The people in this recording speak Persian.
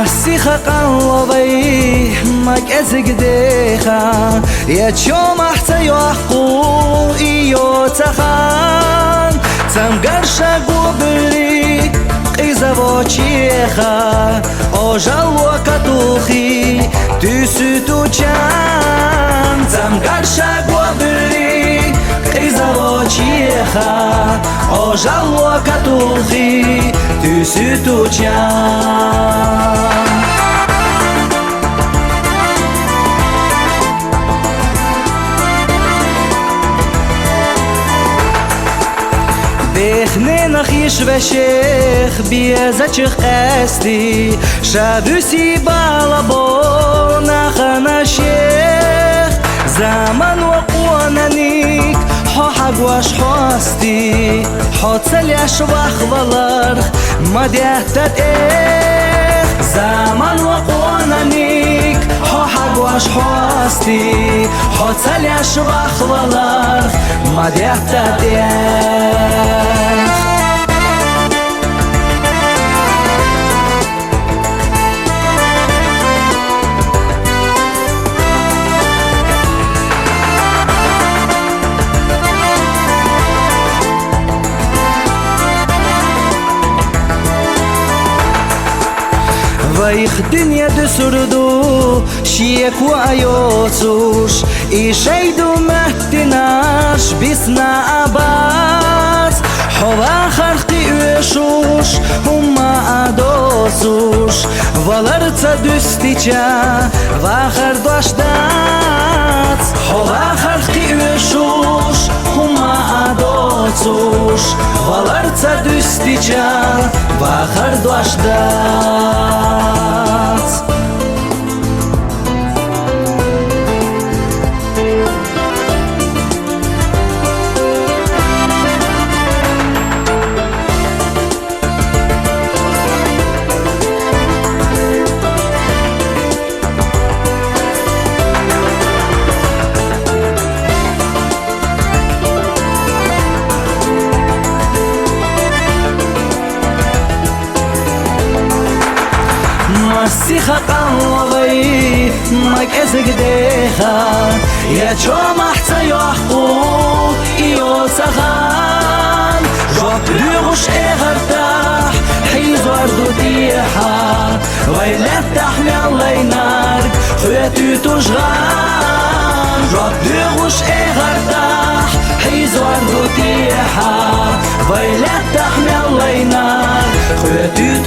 مسيخة قلبي مك أزقديخا يا تشوم أحتى يحقو إيو تخان تمقرشا قبري قيزة بوشيخا أوجل وكتوخي تسوتو جان تمقرشا قبري قيزة بوشيخا أوجل وكتوخي تسوتو جان بخنين خيش بشيخ بيزاتشخ قاستي شابوسي بالابونا خانا شيخ زمان وقوانانيك حق واش حواستي حوت سلياش واخبالر ما ديهتت ايخ زمان وقوانانيك حق واش حواستي حوت سلياش واخبالر ما ديهتت ايخ ويخ دنيا دسردو شيك وأيوتوش إيشيدو مهتناش بسنا أباس حوا خرقي وشوش هما أدوسوش ولرتا دستيچا وآخر داشتات حوا خرقي وشوش هما أدوسوش ولرتا دستيچا وآخر داشتات مسيخة قلبي مك أزقديخا يا تشوم أحتى يحقو إيو تخان جوك لغش إغرتاح حيز وردو ديحا ويلات تحمل لينارك خواتو تشغان جوك لغش إغرتاح حيز وردو ديحا ويلات تحمل لينارك خواتو